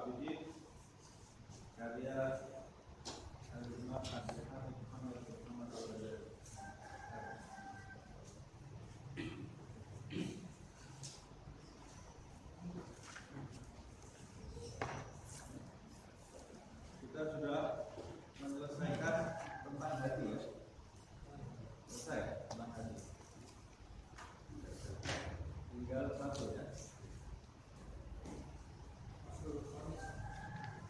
Abidin karya Al-Imam Abdul Hamid Muhammad Al-Ghazali. Kita sudah menyelesaikan tentang hati ya. Selesai tentang hati. Tinggal satu ya.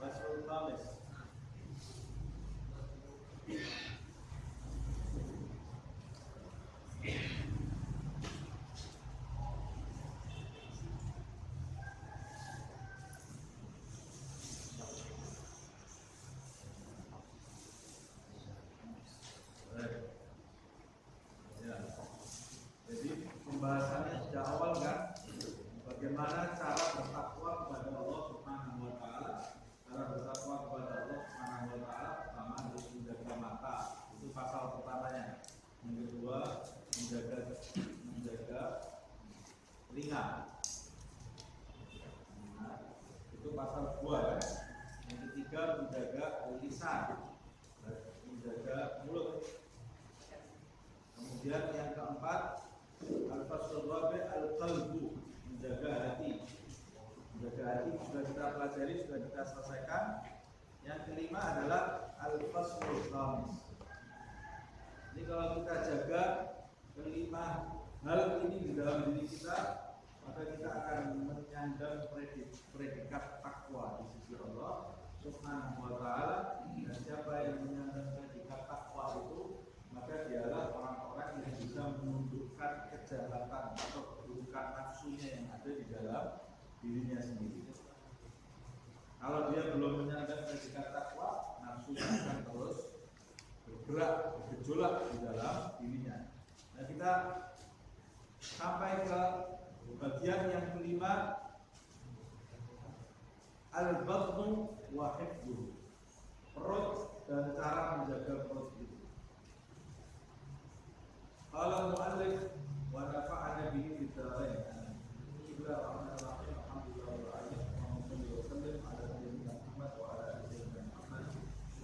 Faslul Khamis. Ya. Jadi pembahasannya sejak awal kan, bagaimana cara bertakwa kepada Allah Subhanahu wa taala. Cara bertakwa kepada Allah Subhanahu wa taala pertama harus menjaga mata. Itu pasal pertamanya. Yang kedua menjaga telinga. Nah, itu pasal 2 ya. Yang ketiga menjaga lisan. Menjaga mulut. Kemudian yang keempat al-faslur rabi' al-qalbu, menjaga hati. Menjaga hati sudah kita pelajari, sudah kita selesaikan. Yang kelima adalah al-faslul khamis. Ini kalau kita jaga kelima hal ini di dalam diri kita, maka kita akan menyandang predikat takwa di sisi Allah Subhanahu wa taala. Dan siapa yang menyandang predikat takwa itu, maka dialah orang-orang yang bisa menundukkan kejahatan atau keburukan nafsunya yang ada di dalam dirinya sendiri. Kalau dia belum menyandang predikat takwa, nafsunya akan terus bergerak, bergejolak di dalam dirinya. Nah, kita sampai ke bagian yang kelima, al-batnu wa hifdzuhu, perut dan cara menjaga perut itu. Qala al-mu'allif wa nafa'ana bihi fid dharain. Bismillahirrahmanirrahim. Alhamdulillahirabbil alamin. Wa sallallahu ala nabiyyina Muhammad wa ala alihi Muhammad.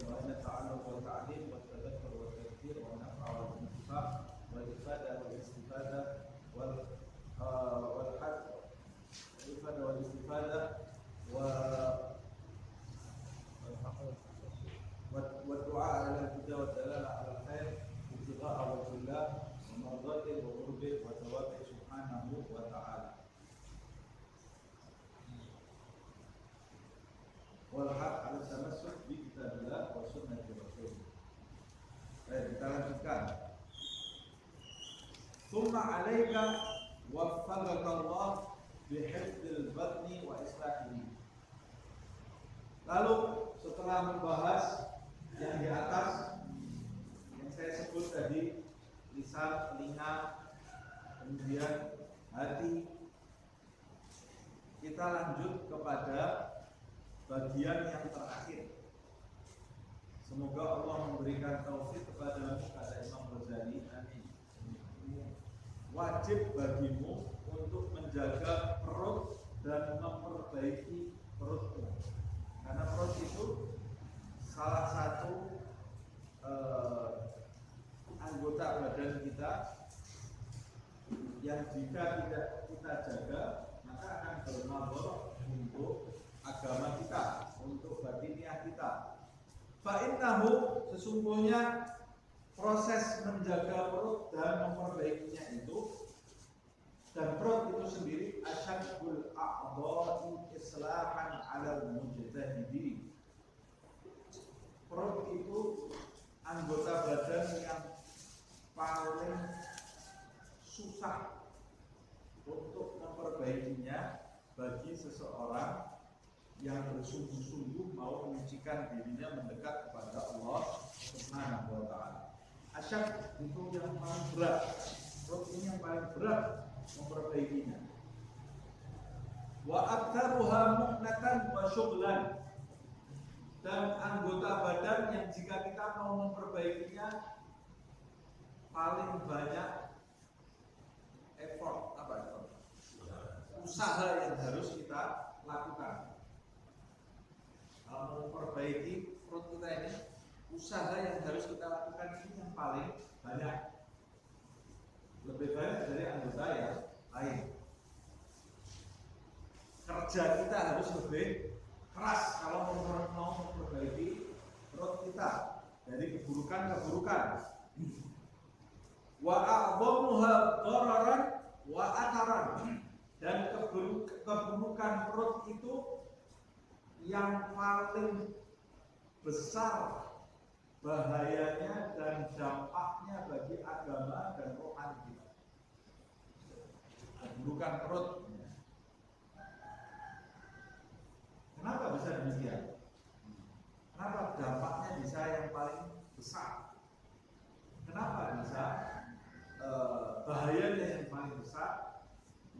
Wa inna ta'alluq wa ta'lim wa tadhakkur wa tadhkir wa naf'a wa intifaq wa ifadah wa istifadah wal had ifadah wa istifadah wa du'a ala al-huda wa dalala ala al-khair ibtigha'a wajhillah wa mardati wa qurbi wa thawabi subhanahu wa ta'ala. Wal haq ala tamassuk bi kitabillah wa sunnati rasul. Baik, kita lanjutkan. Tsumma 'alaika waffaqaka Allah bi hifdzil batni wa islahihi. Lalu setelah membahas yang di atas yang saya sebut tadi, lisan, telinga, kemudian hati, kita lanjut kepada bagian yang terakhir. Semoga Allah memberikan taufik kepada Imam Ghazali. Amin. Wajib bagimu untuk menjaga perut dan memperbaiki perutmu, karena perut itu salah satu anggota badan kita yang jika tidak kita jaga maka akan bermadarat untuk agama kita, untuk batiniah kita. Fa'innahu, sesungguhnya proses menjaga perut dan memperbaikinya itu, dan perut itu sendiri asyadul a'dha'i islahan 'alal mujtahidi. Perut itu anggota badan yang paling susah untuk memperbaikinya bagi seseorang yang bersungguh-sungguh mau menyucikan dirinya mendekat kepada Allah Subhanahu wa taala. Asyad itu yang paling berat. Perut ini yang paling berat memperbaikinya. Wa aktsaruha mu'natan wa syughlan. Dan anggota badan yang jika kita mau memperbaikinya paling banyak usaha yang harus kita lakukan. memperbaiki perut kita ini, usaha yang harus kita lakukan ini yang paling banyak, lebih banyak dari anggota yang lain. Kerja kita harus lebih keras kalau mau memperbaiki perut kita dari keburukan-keburukan. Wa a'dhamuha dararan wa atharan, dan keburukan perut itu yang paling besar bahayanya dan dampaknya bagi agama dan rohani kita. Keburukan perut. Kenapa bisa demikian? Kenapa dampaknya bisa yang paling besar? Kenapa bisa bahayanya yang paling besar?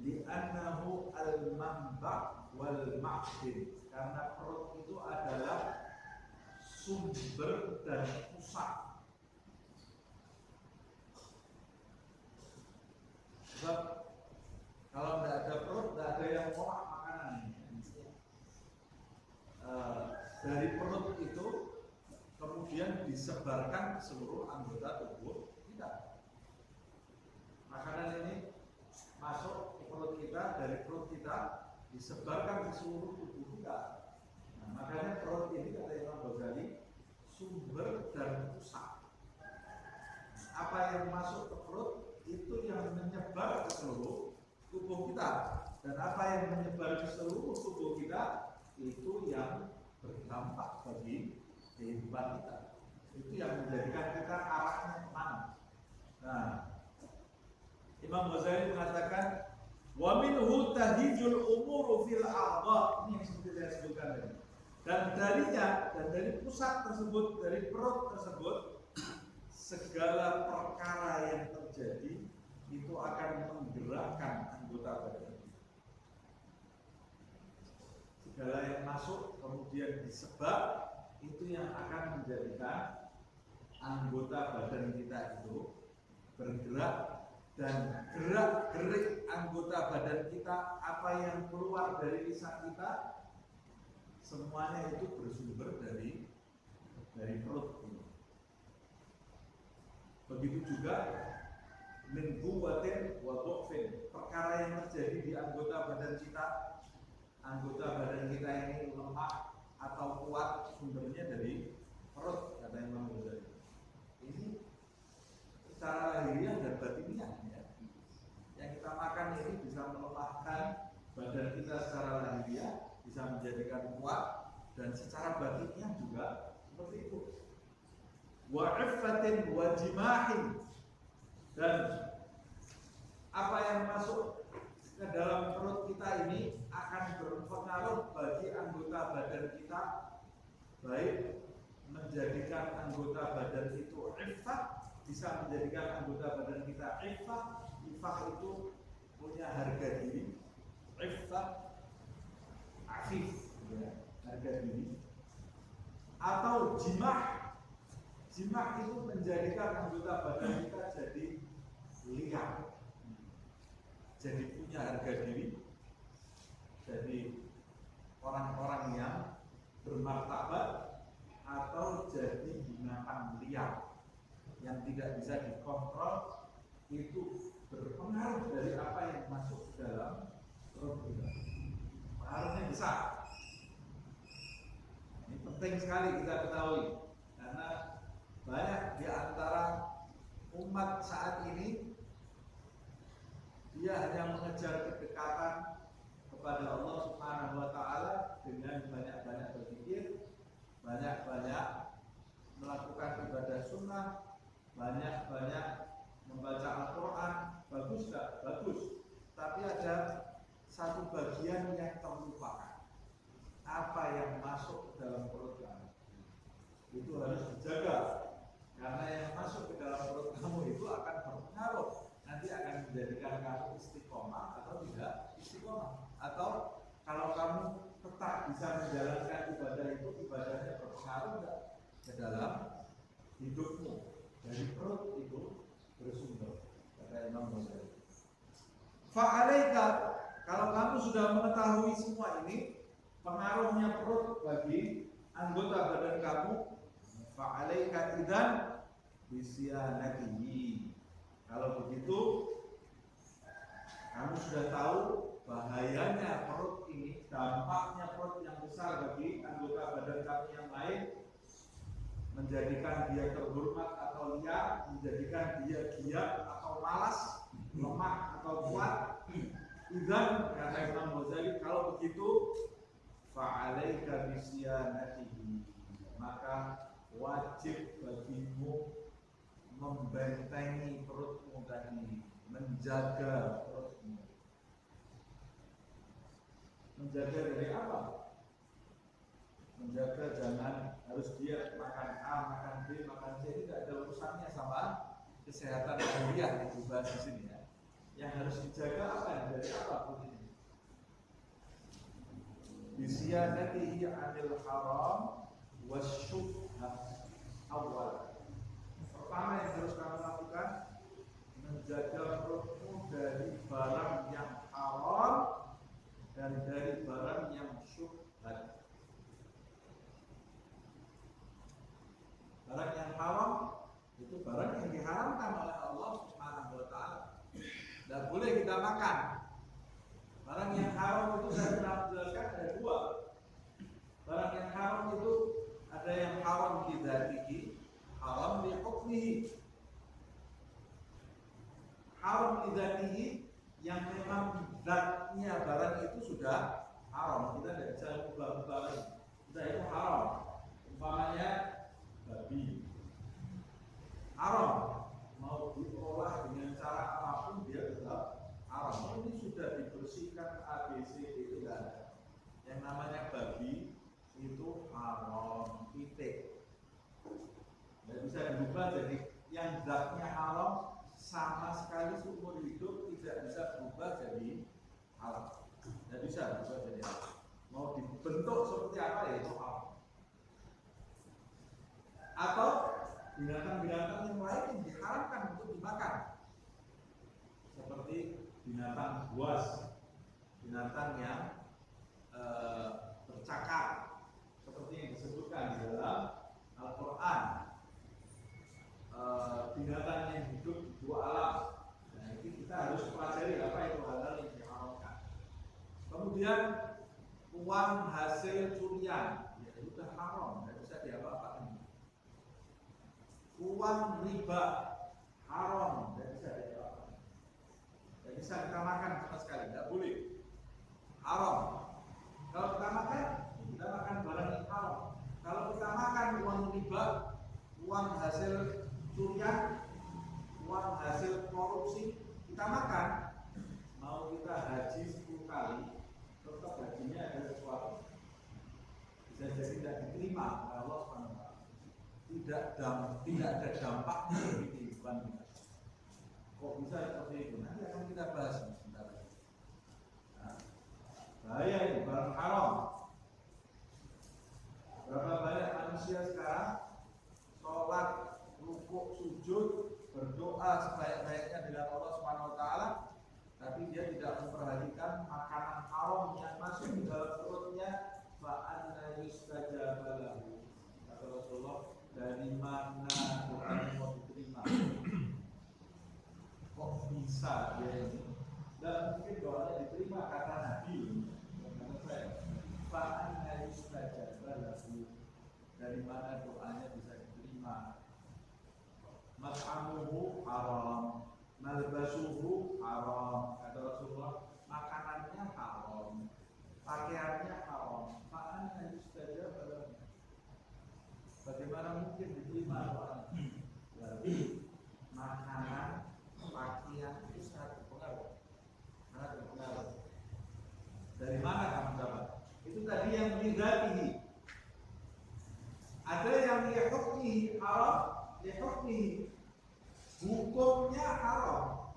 Li'annahu al-manba' wal ma'din, karena perut itu adalah sumber dan pusat. Sebab kalau tidak ada perut, tidak ada yang olah makanan ini. Dari perut itu kemudian disebarkan ke seluruh anggota tubuh kita. Makanan ini masuk ke perut kita, dari perut kita disebarkan ke seluruh tubuh kita. Nah, makanya perut ini kata Imam Ghazali sumber dan pusat. Apa yang masuk ke perut itu yang menyebar ke seluruh tubuh kita, dan apa yang menyebar ke seluruh tubuh kita itu yang berdampak bagi kehidupan kita. Itu yang menjadikan kita arahnya kemana. Nah, Imam Ghazali mengatakan wa minhu tahijul umuru fil a'dha, ini yang seperti saya sebutkan tadi. Dan darinya, dan dari pusat tersebut, dari perut tersebut, segala perkara yang terjadi itu akan menggerakkan anggota badan. Segala yang masuk kemudian disebar, itu yang akan menjadikan anggota badan kita itu bergerak, dan gerak-gerik anggota badan kita, apa yang keluar dari lisan kita, semuanya itu bersumber dari perut ini. Begitu juga min quwwatin wa dha'fin, perkara yang terjadi di anggota badan kita ini lemah atau kuat, sumbernya dari perut, kata Imam Ghazali. Ini secara lahiriah dan batiniah ya. Yang kita makan ini bisa melemahkan badan kita secara lahiriah, bisa menjadikan kuat, dan secara batiniah juga seperti itu. Wa iffatin wa jimahin, dan apa yang masuk ke dalam perut kita ini akan berpengaruh bagi anggota badan kita, baik menjadikan anggota badan itu iffah, bisa menjadikan anggota badan kita iffah. Iffah itu punya harga diri, iffah afif ya, harga diri. Atau jimah, jimah itu menjadikan anggota badan kita jadi liar, jadi punya harga diri, jadi orang-orang yang bermartabat, atau jadi binatang liar yang tidak bisa dikontrol. Itu berpengaruh dari apa yang masuk ke dalam perut kita. Pengaruhnya besar. Ini penting sekali kita ketahui, karena banyak di antara umat saat ini dia hanya mengejar kedekatan kepada Allah Subhanahu wa Ta'ala dengan banyak-banyak berzikir, banyak-banyak melakukan ibadah sunnah, banyak-banyak membaca Al-Quran. Bagus gak? Bagus. Tapi ada satu bagian yang terlupakan. Apa yang masuk ke dalam perut kamu itu harus dijaga, karena yang masuk ke dalam perut kamu itu akan berpengaruh, nanti akan menjadikan kamu istiqomah atau tidak istiqomah. Atau kalau kamu tetap bisa menjalankan ibadah itu, ibadahnya berpengaruh enggak ke dalam hidupmu. Dari perut itu bersumber, kata Imam Ghazali. Fa'alaika, kalau kamu sudah mengetahui semua ini, pengaruhnya perut bagi anggota badan kamu, fa'alaika idzan bisyanatihi. Kalau begitu kamu sudah tahu bahayanya perut ini, dampaknya perut yang besar bagi anggota badan kamu yang lain, menjadikan dia terhormat atau liar, menjadikan dia giat atau malas, lemah atau kuat. Idzan, kata Imam Ghazali, kalau begitu fa'alaika bisyanatihi, maka wajib bagimu membentengi perutmu tadi, menjaga perutmu. Menjaga dari apa? Menjaga jangan harus dia makan A, makan B, makan C, tidak ada urusannya sama kesehatan lahiriah itu bahas di sini ya. Yang harus dijaga apa ya? Dari apa pun ini? Bisyanatihi 'anil haram wasyubhat awal. Pertama yang harus kamu lakukan, menjaga perutmu dari barang yang haram dan dari barang yang syubhat. Barang yang haram itu barang yang diharamkan oleh Allah Subhanahu wa taala. Tidak boleh kita makan. Barang yang haram itu saya pernah jelaskan ada dua. Barang yang haram itu ada yang haram li dzatihi, haram li hukmihi. Haram li dzatihi yang memang zatnya barang itu sudah haram, kita tidak bisa ubah-ubah lagi. Sudah itu haram. Umpamanya babi, haram, mau diolah dengan cara apapun dia tetap haram. Ini sudah dibersihkan ABC, itu tidak ada. Yang namanya babi itu haram, titik. Tidak bisa dirubah jadi yang zatnya haram sama sekali seumur hidup tidak bisa berubah jadi haram. Tidak bisa berubah jadi haram. Mau dibentuk seperti apa ya itu haram. Atau binatang-binatang yang lain yang diharamkan untuk dimakan, seperti binatang buas, binatang yang bercakap, seperti yang disebutkan di dalam Al-Quran. Binatang yang hidup di dua alam. Nah, ini kita harus pelajari apa itu hal-hal yang diharamkan. Kemudian uang hasil curian, ya itu sudah haram, tidak bisa diapa-apakan. Uang riba haram, tidak bisa diapa-apakan. Tidak bisa kita makan sama sekali, tidak boleh. Haram. Kalau kita makan barang yang haram. Kalau kita makan uang riba, uang hasil curian, uang hasil korupsi, kita makan, mau kita haji 10 kali, tetap hajinya ada sesuatu. Bisa jadi tidak diterima oleh Allah SWT. Tidak ada dampaknya bagi kehidupan kita. Kok bisa seperti itu? Nanti akan kita bahas sebentar lagi. Nah, bahaya ini barang haram. Berapa banyak manusia sekarang sholat, rukuk, sujud, berdoa sebaik-baiknya dengan Allah Subhanahu wa taala, tapi dia tidak memperhatikan makanan haram yang masuk di dalam perutnya, fa anna yustajaba lahu. Kata Rasulullah, dari mana doanya mau diterima? Kok bisa dia ini? Dan mungkin doanya diterima kata Nabi. Kata saya, fa anna yustajaba lahu. Dari mana doanya bisa diterima? Mat'amuhu haram, malbasuhu haram. Kata Rasulullah, makanannya haram, pakaiannya haram. Fa'anna yustajaba lahu. Bagaimana mungkin diterima doanya? Berarti makanan, pakaian itu sangat berpengaruh. Sangat berpengaruh. Dari mana kamu dapat? Itu tadi yang lidatihi. Ada yang lihukmihi haram, lihukmihi hukumnya haram,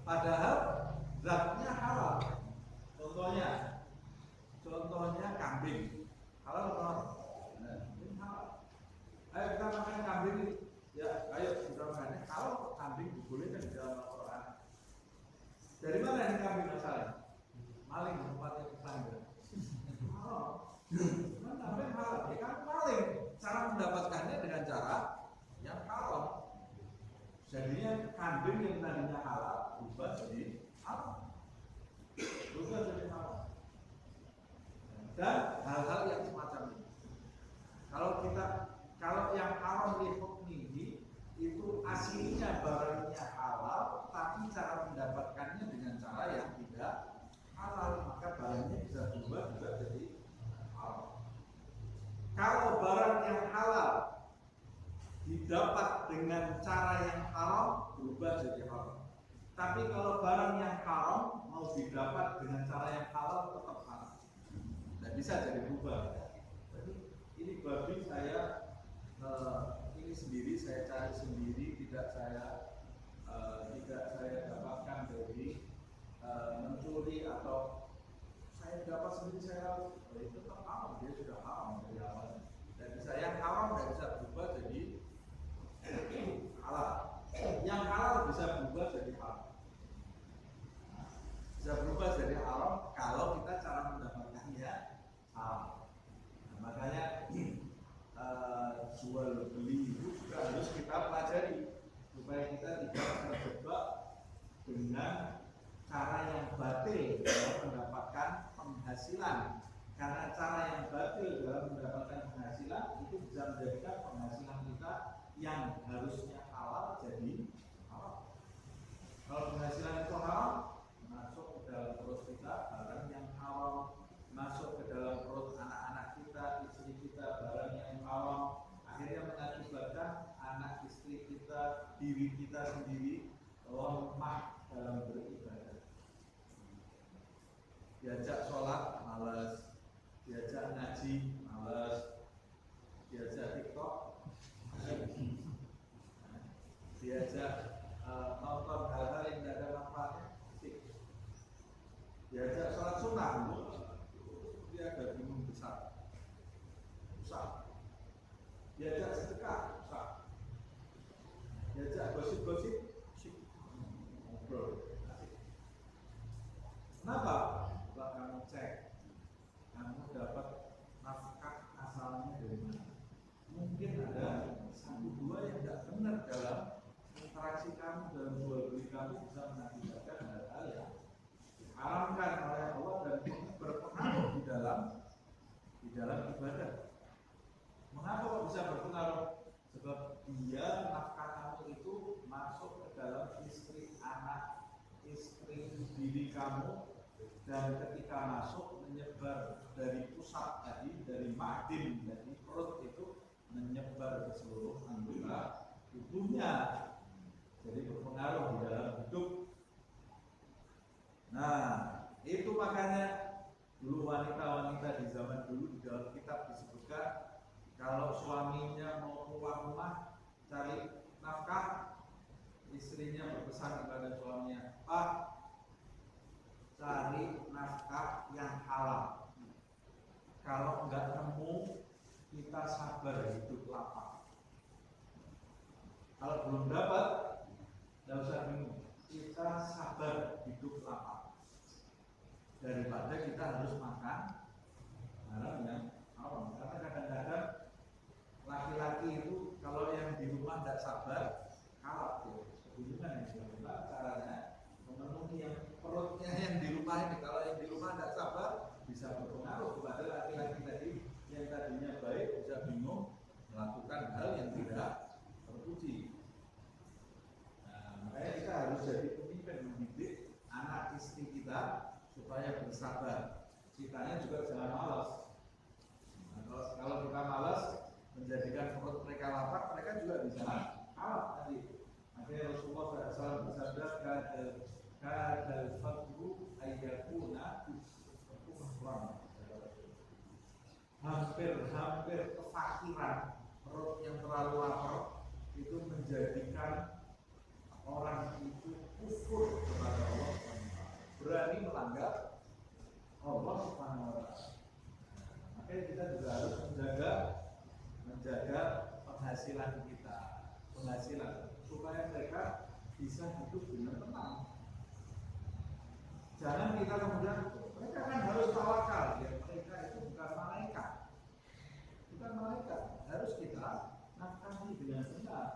padahal zatnya halal. Contohnya kambing halal atau haram? Ini halal. Ayo kita makan kambing, ya ayo kita makan. Kalau kambing dibolehkan di dalam Al-Quran. Dari mana ini kambing asalnya? Maling tempatnya tetangga. Haram. didapat dengan cara yang halal tetap halal, tidak bisa jadi berubah. Jadi ini babi saya ini sendiri saya cari sendiri, tidak saya dapatkan dari mencuri atau saya dapat sendiri, saya itu tetap haram, dia sudah haram dari awal. Dan bisa yang haram tidak bisa berubah jadi halal, yang halal bisa berubah jadi haram. Bisa berubah jadi haram kalau kita cara mendapatkannya salah. Nah, makanya jual beli itu juga harus kita pelajari supaya kita tidak terjebak dengan cara yang batil dalam mendapatkan penghasilan. Karena cara yang batil dalam mendapatkan penghasilan itu bisa menjadikan penghasilan kita yang harusnya halal jadi haram. Kalau penghasilan itu haram, masuk ke dalam perut kita barang yang haram, masuk ke dalam perut anak-anak kita, istri kita barang yang haram, akhirnya mengakibatkan anak istri kita, diri kita sendiri lemah dalam beribadah. Diajak sholat malas, diajak ngaji malas, diajak TikTok, diajak nonton hal-hal yang tidak ada manfaatnya, diajak sholat sunnah, dia ada bingung besar, susah. Diajak sedekah, susah. Diajak gosip-gosip, ngobrol. Kenapa? Coba kamu cek, kamu dapat nafkah asalnya dari mana? Mungkin ada satu dua yang tidak benar dalam interaksi kamu, dalam jual beli kamu, bisa mengakibatkan hal-hal yang diharamkan oleh Allah dan berpengaruh di dalam ibadah. Mengapa kok bisa berpengaruh? Sebab dia nafkah kamu itu masuk ke dalam istri, anak, istri, diri kamu, dan ketika masuk menyebar dari pusat tadi, dari ma'din, dari perut itu menyebar ke seluruh anggota tubuhnya, jadi berpengaruh di dalam hidup. Nah, itu makanya dulu wanita-wanita di zaman dulu di dalam kitab disebutkan kalau suaminya mau keluar rumah cari nafkah, istrinya berpesan kepada suaminya, "Pak, cari nafkah yang halal. Kalau enggak nemu, kita sabar hidup lapar. Kalau belum dapat, enggak usah bingung, kita sabar hidup lapar. Daripada kita harus makan barang yang haram." Karena kadang-kadang laki-laki itu kalau yang di rumah tidak sabar, kalah ya. Kebingungan yang dilakukan caranya memenuhi yang perutnya yang di rumah ini. Kalau yang di rumah tidak sabar, bisa berpengaruh kepada laki-laki tadi yang tadinya baik, bisa bingung melakukan hal yang tidak terpuji. Nah, makanya kita harus jadi pemimpin, mendidik anak istri kita supaya bersabar. Kitanya juga jangan malas. Nah, kalau kita malas menjadikan perut mereka lapar, mereka juga bisa kalah nanti. Makanya Rasulullah SAW bersabda, "Kadal fadlu ayyakuna hampir kefakiran, perut yang terlalu lapar itu menjadikan orang itu kufur kepada Allah, berani melanggar Allah Subhanahu wa Ta'ala. Makanya kita juga harus menjaga penghasilan kita, supaya mereka bisa hidup dengan tenang. Jangan kita kemudian mereka kan harus tawakal, ya mereka itu bukan malaikat, harus kita nafkahi dengan benar.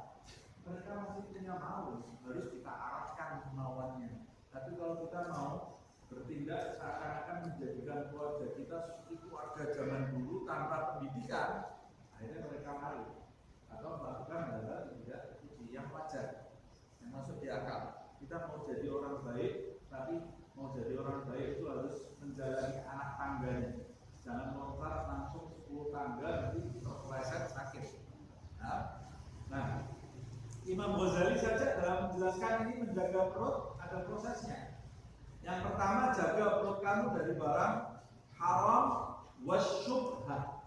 Mereka masih punya mau, harus kita arahkan kemauannya. Tapi kalau kita mau bertindak seakan-akan menjadikan keluarga kita seperti keluarga zaman dulu tanpa pendidikan, akhirnya mereka lari atau melakukan hal-hal yang wajar, yang masuk di akal. Kita mau jadi orang baik, tapi mau jadi orang baik itu harus menjalani anak tangganya. Jangan meloncat langsung 10 tangga nanti terpeleset sakit. Nah, Imam Ghazali saja dalam menjelaskan ini menjaga perut ada prosesnya. Yang pertama pertama, jaga perut kamu dari barang haram wasyubhat.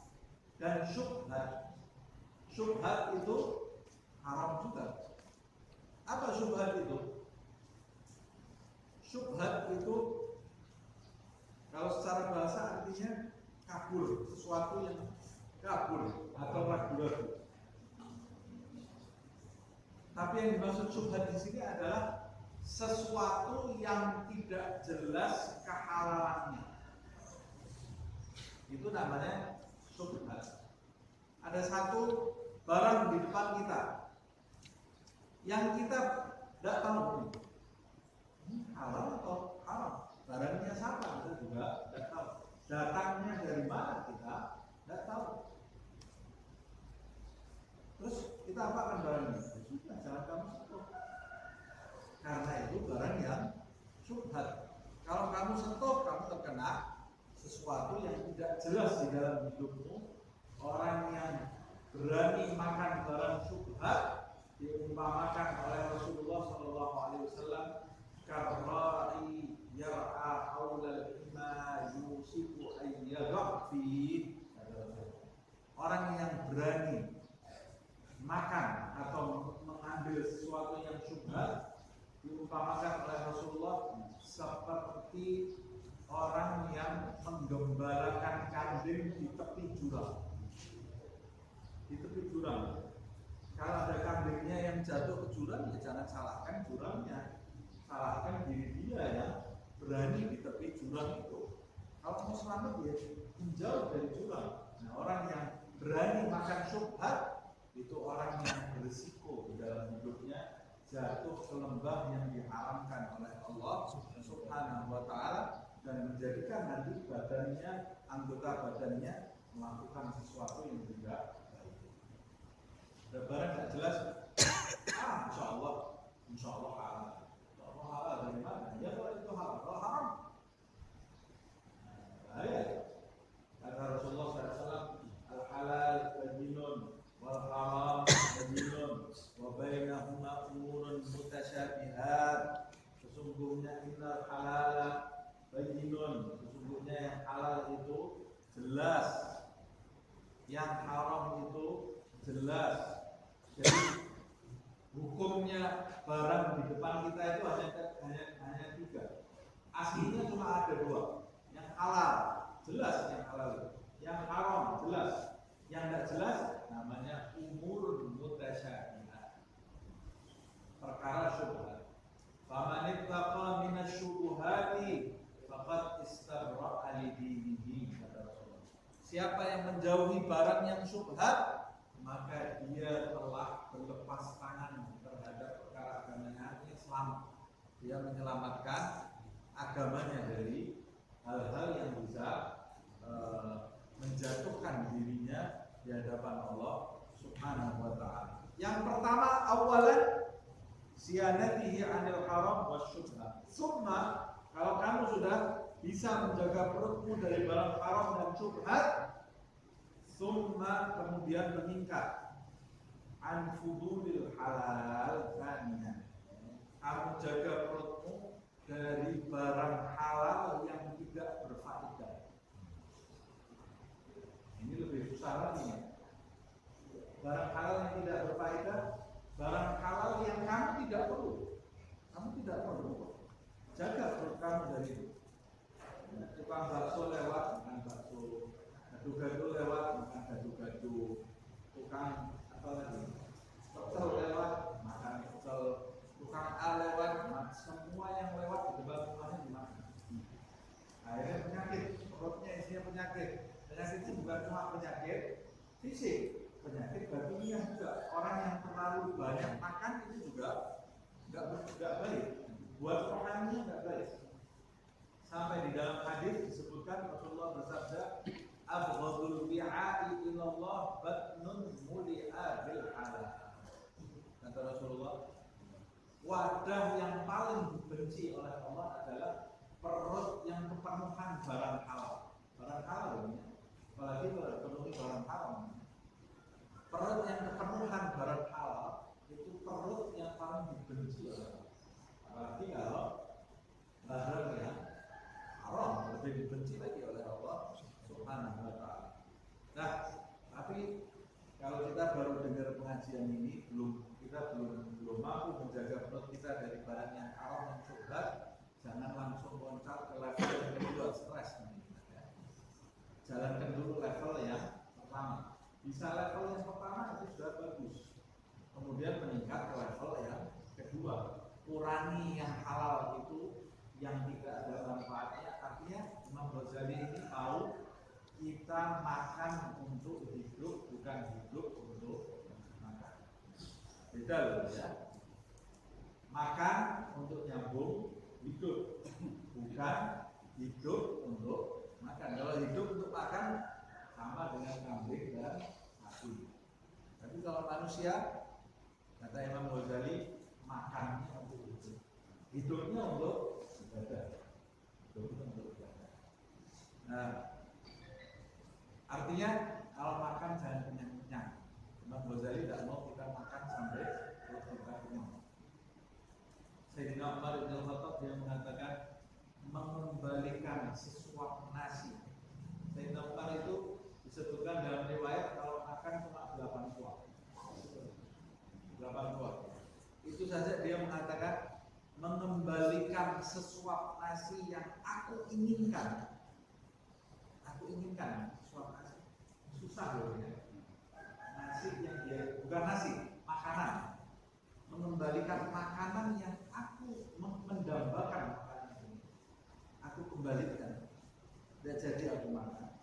Dan syubhat itu haram juga. Apa syubhat itu? Syubhat itu kalau secara bahasa artinya kabur, sesuatu yang kabur atau ragu-ragu. Tapi yang dimaksud syubhat di sini adalah sesuatu yang tidak jelas kehalalannya. Itu namanya syubhat. Ada satu barang di depan kita yang kita tidak tahu ini halal atau haram. Barangnya siapa kita juga tidak tahu. Datangnya dari mana kita tidak tahu. Terus kita apakan barangnya? Sudah, jangan kamu sentuh. Karena itu barang yang syubhat. Kalau kamu sentuh, kamu terkena sesuatu yang tidak jelas di dalam hidupmu. Orang yang berani makan barang syubhat diumpamakan oleh Rasulullah SAW, karra'i yar'a haulal hima yusiku ayyaghafi. Orang yang berani makan atau mengambil sesuatu yang syubhat diumpamakan oleh Rasulullah seperti orang yang menggembalakan kambing di tepi jurang. Di tepi jurang, kalau ada kambingnya yang jatuh ke jurang, ya jangan salahkan jurangnya, salahkan diri dia yang berani di tepi jurang itu. Kalau mau selamat ya menjauh dari jurang. Nah, orang yang berani makan syubhat itu orang yang berisiko di dalam hidupnya jatuh ke lembah yang diharamkan oleh Allah Subhanahu wa Ta'ala dan menjadikan nanti badannya, anggota badannya melakukan sesuatu yang tidak baik. Ada barang tidak jelas, insya Allah halal. Insya Allah halal dari mana? Ya kalau itu halal, kalau haram, bahaya. Kata Rasulullah SAW, al halal bayyinun wal haram bayyinun wa bainahuma umurun mutasyabihat. Sesungguhnya innal halala bayyinun, sesungguhnya yang halal itu jelas, yang haram itu jelas. Jadi hukumnya barang di depan kita itu hanya tiga. Aslinya cuma ada dua. Yang halal jelas, yang halal itu. Yang haram jelas. Yang tidak jelas namanya umur mutasyabihat, perkara syubhat. Faman ittaqa minasyubuhati faqad istabra'a li dinihi, kata Rasulullah. Siapa yang menjauhi barang yang syubhat, maka dia telah berlepas tangan terhadap perkara agamanya, artinya selamat. Dia menyelamatkan agamanya dari hal-hal yang bisa menjatuhkan dirinya di hadapan Allah Subhanahu wa Ta'ala. Yang pertama, awalan siyanatihi 'anil haram wasyubhat. Summa, kalau kamu sudah bisa menjaga perutmu dari barang haram dan syubhat, summa kemudian meningkat an fudulil halal thaniyan. Kamu jaga perutmu dari barang halal yang tidak berfaedah. Ini lebih susah lagi ya. Barang halal yang tidak berfaedah, barang halal yang kamu tidak perlu. Kamu tidak perlu. Jaga perut kamu dari itu. Tukang bakso lewat makan bakso, gado-gado lewat makan gado-gado, tukang apa lagi, pecel lewat makan pecel, tukang A lewat makan, semua yang lewat di depan rumahnya dimakan. Akhirnya penyakit, perutnya isinya penyakit. Penyakit itu bukan cuma penyakit fisik, penyakit batinnya juga. Orang yang terlalu banyak makan itu juga nggak baik, buat rohaninya nggak baik. Sampai di dalam hadis disebutkan Rasulullah bersabda, abghadul bi'a'i ilallah batnun muli'a bil halal. Kata Rasulullah, wadah yang paling dibenci oleh Allah adalah perut yang kepenuhan barang halal. Barang halal ini, apalagi penuhi barang haram. Perut yang kepenuhan barang halal itu perut yang paling dibenci oleh Allah. Apalagi kalau barang yang lebih dibenci lagi oleh Allah Subhanahu wa taala. Nah, tapi kalau kita baru dengar pengajian ini kita belum mampu menjaga perut kita dari barang yang haram dan syubhat, jangan langsung loncat ke level yang kedua, stres ya. Jalankan dulu level yang pertama. Bisa level yang pertama itu sudah bagus. Kemudian meningkat ke level yang kedua. Kurangi yang halal itu yang tidak ada manfaatnya. Artinya Imam Ghazali ini tahu kita makan untuk hidup, bukan hidup untuk makan. Beda loh ya. Makan untuk nyambung hidup, bukan hidup untuk makan. Kalau hidup untuk makan sama dengan kambing dan sapi. Tapi kalau manusia, kata Imam Ghazali, makannya untuk hidup, hidupnya untuk ibadah, hidupnya untuk ibadah. Nah, artinya kalau makan jangan kenyang-kenyang. Imam Ghazali tidak mau kita makan sampai perut kita kenyang. Sayyidina Umar bin Khattab dia mengatakan mengembalikan sesuap nasi. Sayyidina Umar itu disebutkan dalam riwayat kalau makan cuma 8 suap. 8 suap. Itu saja dia mengatakan mengembalikan sesuap nasi yang aku inginkan. Aku inginkan suap nasi. Susah loh ya. Nasi yang dia bukan nasi, makanan. Mengembalikan makanan yang aku mendambakan makanan ini. Aku kembalikan. Dan jadi aku makan.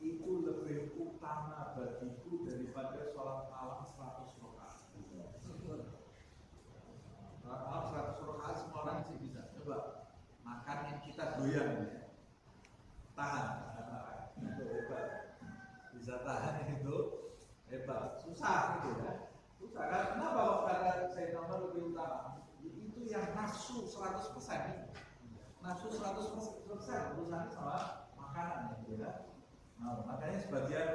Itu lebih utama bagiku daripada sholat malam 100 rakaat. Sholat malam 100 rakaat semua orang sih bisa. Coba makan yang kita doyan ya. Tahan. Itu hebat. Bisa tahan itu hebat. Susah gitu ya. Susah kan? Kenapa kok kata saya nomor lebih utama? Itu yang nafsu 100%. Nafsu 100% urusannya sama makanan ya. Nah, makanya sebagian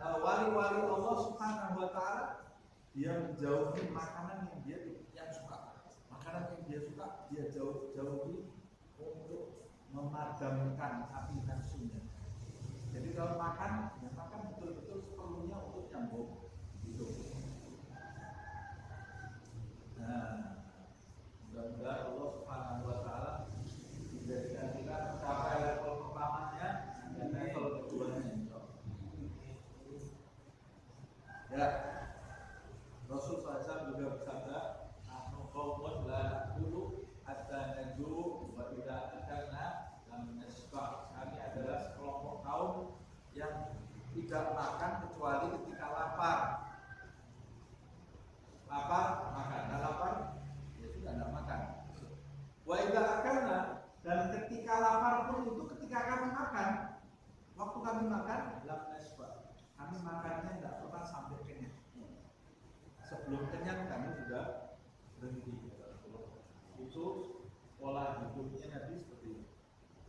wali-wali Allah Subhanahu wa taala dia menjauhi makanan yang suka. Makanan yang dia suka dia jauhi untuk memadamkan api nafsunya. Jadi kalau makan, ya makan betul-betul seperlunya untuk nyambung hidup. Nah, mudah-mudahan Allah Subhanahu wa taala menjadikan kita mencapai level pertamanya dan level keduanya. Ya, Rasul SAW juga bersabda, "Nahnu qaumun la na'kulu hatta najuu wa idza akalna lam nasba." Kami adalah sekelompok kaum yang tidak makan kecuali ketika lapar. Lapar makan, nah lapar ya sudah tidak makan. Wa idza akalna, dan ketika lapar pun itu ketika kami makan. Waktu kami makan lam nasba. Kami makannya tidak pernah sampai kenyang. Sebelum kenyang kami sudah berhenti. Itu pola hidupnya Nabi seperti ini.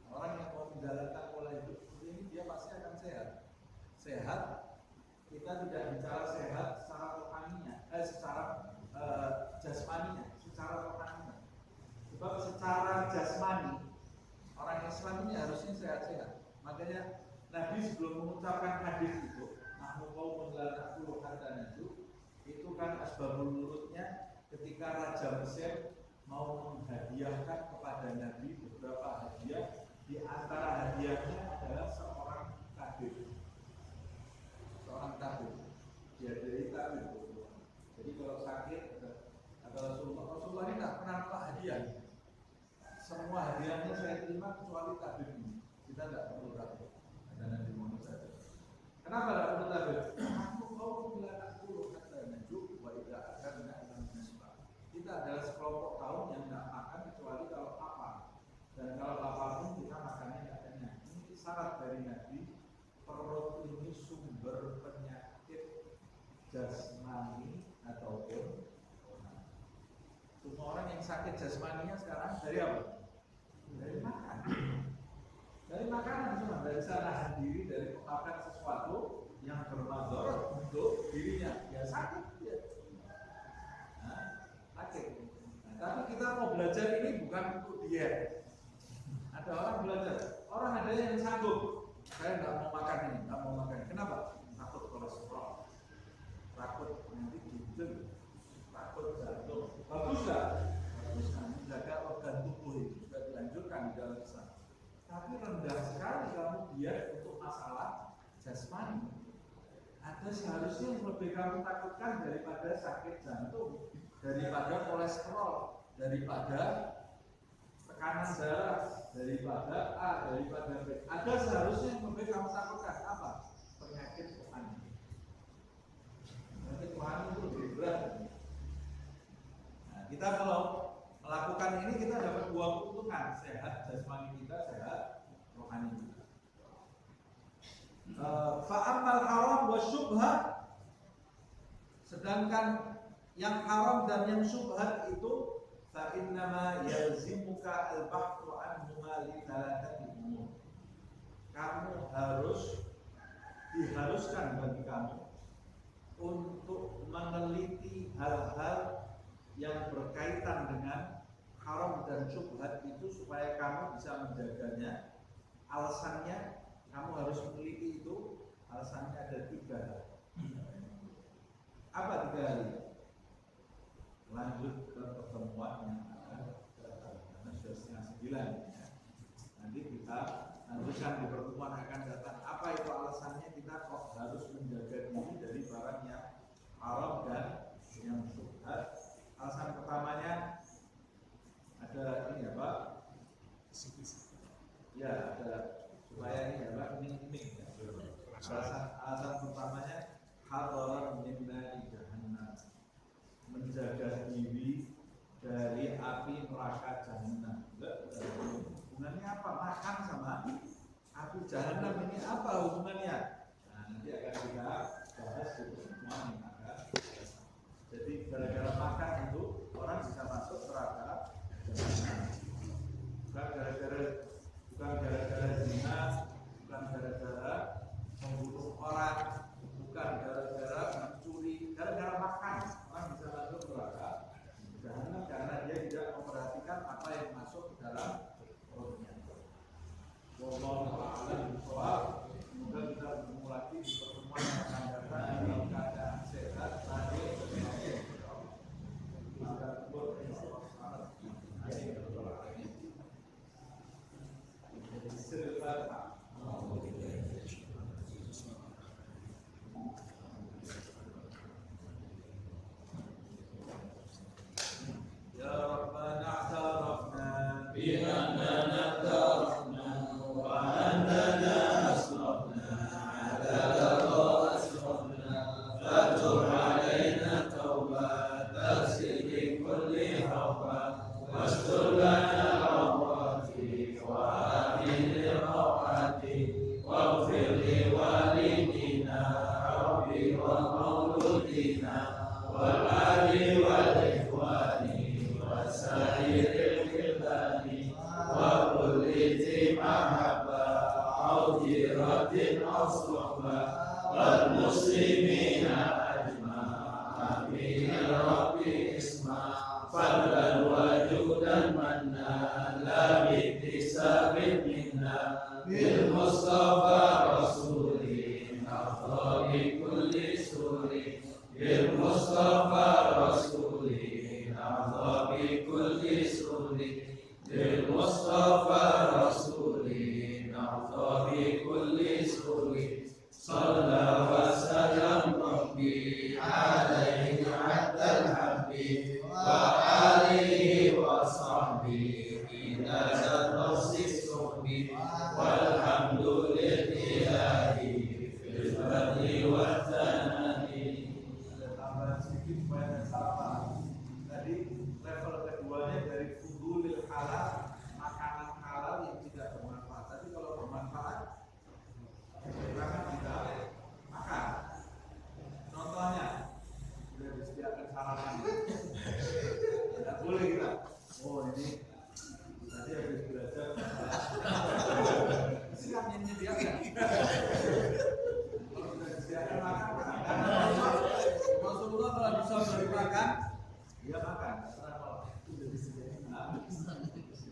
Orang yang mau menjalankan pola hidup seperti ini dia pasti akan sehat. Sehat, kita tidak bicara sehat secara rohaninya, secara jasmaninya, secara rohaninya. Sebab secara jasmani orang Islam ini harusnya sehat-sehat. Makanya Nabi sebelum mengucapkan hadis itu, "Nahnu qaumun la na'kulu hatta najuu," itu kan asbabun nurutnya ketika Raja Mesir mau menghadiahkan kepada Nabi beberapa hadiah. Di antara hadiahnya adalah seorang tabib. Seorang tabib. Dia dari tabib. Jadi kalau sakit kata Rasulullah ini tidak pernah nolak hadiah. Semua hadiahnya saya terima kecuali tabib ini. Kita tidak perlu tabib. Ada Nabi Muhammad saja. Kenapa tidak perlu tabib? Aku kau bila aku kata najuu wa idza akalna lam nasba. Kita adalah sekelompok kaum yang tidak makan kecuali kalau lapar. Dan kalau lapar pun kita makannya tidak kenyang. Ini syarat dari Nabi. Perut ini sumber penyakit jasmani ataupun rohani. Semua orang yang sakit jasmaninya sekarang dari apa? Dari makan. Dari makanan cuma dari sana diri, dari makan sesuatu yang bermadharat untuk dirinya. Ya sakit ya. Nah, sakit. Nah, tapi kita mau belajar ini bukan untuk diet. Ada orang belajar, orang ada yang sanggup. Saya nggak mau makan ini, nggak mau makan. Kenapa? Takut kolesterol, takut nanti ginjal, takut jantung. Bagus nggak? Bagus kan? Menjaga organ tubuh itu sudah dianjurkan di dalam Islam. Tapi rendah sekali kamu diet untuk masalah jasmani. Ada seharusnya yang lebih kamu takutkan daripada sakit jantung, daripada kolesterol, daripada tekanan darah, daripada A, daripada B. Ada seharusnya yang lebih kamu takutkan apa? Penyakit rohani. Penyakit rohani itu lebih berat. Nah, kita kalau melakukan ini kita dapat dua keuntungan, sehat jasmani kita, sehat rohani kita. Fa'amal haram wa syubhat, sedangkan yang haram dan yang syubhat itu fa'innama yalzimuka al-bahthu anhuma li thalathati umur. Kamu diharuskan bagi kamu untuk meneliti hal-hal yang berkaitan dengan haram dan syubhat itu supaya kamu bisa menjaganya. Alasannya kamu harus meneliti itu, alasannya ada 3 hal. Apa 3 hal itu? Lanjut ke pertemuan yang akan datang, karena sudah setengah 9 ya. Nanti kita lanjutkan di pertemuan akan datang. Apa itu alasannya kita kok harus menjaga diri dari barang yang haram dan yang syubhat? Alasan pertamanya ada ini ya Pak? Ya ada supaya ini ya Pak, iming-iming ya. Alasan pertamanya hadaran min nari jahannam, menjaga diri dari api neraka jahannam. Hubungannya apa? Makan sama api jahannam ini apa hubungannya? Nah, nanti akan kita bahas di pertemuan yang akan datang. Jadi gara-gara makan itu orang bisa masuk neraka jahannam. Bukan gara-gara zina, bukan gara-gara membunuh orang, bukan gara-gara mencuri, gara-gara makan orang bisa masuk neraka jahannam karena dia tidak memperhatikan apa yang masuk ke dalam perutnya. Wallahu a'lam bishawab. Semoga kita bertemu lagi di pertemuan yang akan datang dalam keadaan sehat, lahir dan batin.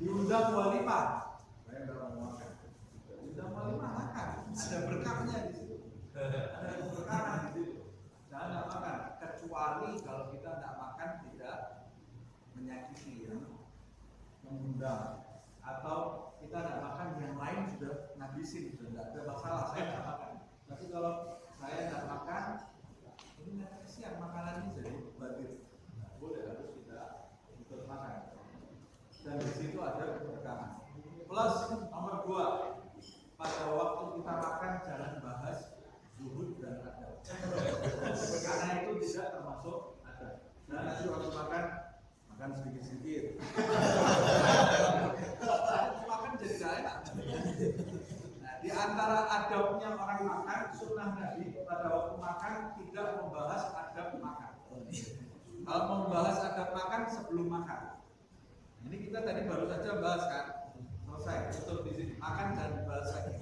Diundang walimah, saya nggak mau makan. Sudah mulai makan, ada berkahnya di situ. Ada berkah di situ. Jangan nggak makan, kecuali kalau kita nggak makan tidak menyakiti ya, mengundang, atau kita nggak makan yang lain sudah ngabisin, sudah nggak ada masalah, saya nggak makan. Tapi kalau saya nggak makan, ini nanti siang makanannya jadi batil. Nggak boleh, harus kita ikut makan. Dan di situ ada keberkahan. Plus nomor 2, pada waktu kita makan jangan bahas zuhud dan adab, karena itu tidak termasuk adab. Dan nanti waktu makan sedikit-sedikit. Makan jadi gak enak. Nah, di antara adabnya orang makan, sunnah Nabi pada waktu makan tidak membahas adab makan. Kalau membahas adab makan sebelum makan. Ini kita tadi baru saja bahas kan, selesai tutup di sini. Makan dan bahas lagi.